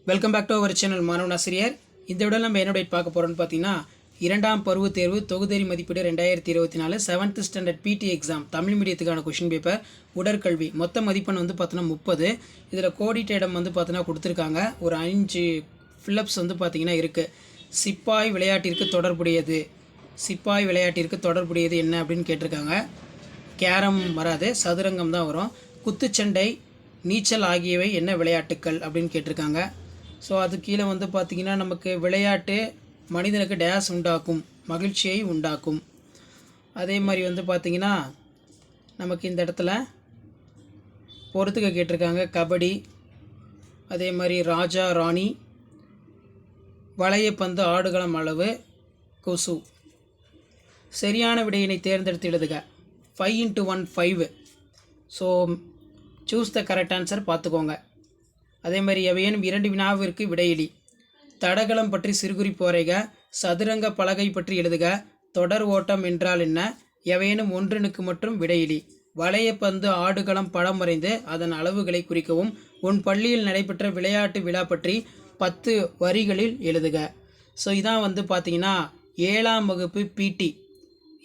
Welcome back to our channel மாணவன் ஆசிரியர். இந்த விட நம்ம என்ன டேட் பார்க்க போகிறோம்னு பார்த்தீங்கன்னா, இரண்டாம் பருவ தேர்வு தொகுதறி மதிப்பீடு 2024 7th ஸ்டாண்டர்ட் பிடி எக்ஸாம் தமிழ் மீடியத்துக்கான கொஷின் பேப்பர் உடற்கல்வி. மொத்த மதிப்பெண் வந்து பார்த்தீங்கன்னா 30. இதில் கோடிட்ட இடம் வந்து பார்த்தீங்கன்னா கொடுத்துருக்காங்க. ஒரு 5 ஃபில்லப்ஸ் வந்து பார்த்தீங்கன்னா இருக்குது. சிப்பாய் விளையாட்டிற்கு தொடர்புடையது என்ன அப்படின்னு கேட்டிருக்காங்க. கேரம் வராது, சதுரங்கம் தான் வரும். குத்துச்சண்டை, நீச்சல் ஆகியவை என்ன விளையாட்டுக்கள் அப்படின்னு கேட்டிருக்காங்க. ஸோ அது கீழே வந்து பார்த்திங்கன்னா நமக்கு விளையாட்டு மனிதனுக்கு டேஸ் உண்டாக்கும், மகிழ்ச்சியை உண்டாக்கும். அதே மாதிரி வந்து பார்த்திங்கன்னா நமக்கு இந்த இடத்துல பொறுத்துக்க கேட்டிருக்காங்க. கபடி, அதே மாதிரி ராஜா ராணி, வளையப்பந்து, ஆடுகளம் அளவு, கொசு. சரியான விடையினை தேர்ந்தெடுத்து எழுதுக. 5 into 1 5. So choose the correct answer பார்த்துக்கோங்க. அதே மாதிரி எவையேனும் 2 வினாவிற்கு விடையிலி. தடகளம் பற்றி சிறுகுறிப்பு வரைக. சதுரங்க பலகை பற்றி எழுதுக. தொடர் ஓட்டம் என்றால் என்ன? எவையேனும் ஒன்றனுக்கு மற்றும் விடையிலி. வளையப்பந்து, ஆடுகளம் படம் வரைந்து அதன் அளவுகளை குறிக்கவும். உன் பள்ளியில் நடைபெற்ற விளையாட்டு விழா பற்றி 10 வரிகளில் எழுதுக. ஸோ இதான் வந்து பார்த்தீங்கன்னா 7ஆம் வகுப்பு பிடி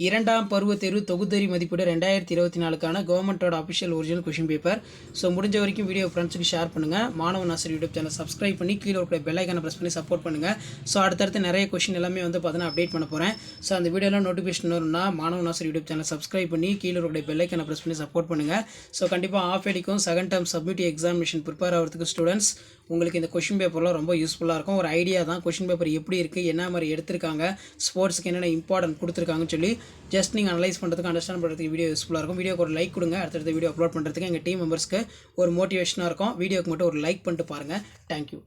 இரண்டாம் பருவ தேர்வு தொகுதறி மதிப்பீடு 2024க்கான கவர்மெண்ட்டோட official original question paper. So முடிஞ்ச வரைக்கும் வீடியோ ஃப்ரெண்ட்ஸுக்கு ஷேர் பண்ணுங்கள். மாணவன் ஆசிரியர் யூடியூப் சேனல் சப்ஸ்கிரைப் பண்ணி கீழே இருக்கிற பெல் ஐக்கானை ப்ரெஸ் பண்ணி சப்போர்ட் பண்ணுங்கள். ஸோ அடுத்தடுத்து நிறைய கொஷின் எல்லாமே வந்து பார்த்தீங்கன்னா அப்டேட் பண்ண போகிறேன். ஸோ அந்த வீடியோலாம் நோட்டிஃபிகேஷன் வரும்னா மாணவன் ஆசிரியர் யூடியூப் சேனல் சப்ஸ்கிரைப் பண்ணி கீழே இருக்கிற பெல் ஐக்கானை ப்ரெஸ் பண்ணி சப்போர்ட் பண்ணுங்கள். ஸோ கண்டிப்பாக ஆஃப் எடிக்கும் second term summative examination prepare ஆகிறதுக்கு ஸ்டூடெண்ட்ஸ் உங்களுக்கு இந்த கொஷின் பேப்பர்லாம் ரொம்ப யூஸ்ஃபுல்லாக இருக்கும். ஒரு ஐடியா தான் கொஷின் பேப்பர் எப்படி இருக்குது, என்ன மாதிரி எடுத்திருக்காங்க, ஸ்போர்ட்ஸ்க்கு என்னென்ன இம்பார்ட்டன்ட் கொடுத்துருக்காங்கன்னு சொல்லி ஜஸ்ட் நீங்கள் அனலைஸ் பண்ணுறதுக்கு, அண்டர்ஸ்டாண்ட் பண்ணுறதுக்கு வீடியோ யூஸ்ஃபுல்லாக இருக்கும். வீடியோக்கு ஒரு லைக் கொடுங்க. அடுத்தடுத்த வீடியோ அப்லோட் பண்ணுறதுக்கு எங்கள் டீம் மெம்பர்ஸ்க்கு ஒரு மோட்டிவேஷனாக இருக்கும். வீடியோக்கு மட்டும் ஒரு லைக் பண்ணிட்டு பாருங்கள். தேங்க்யூ.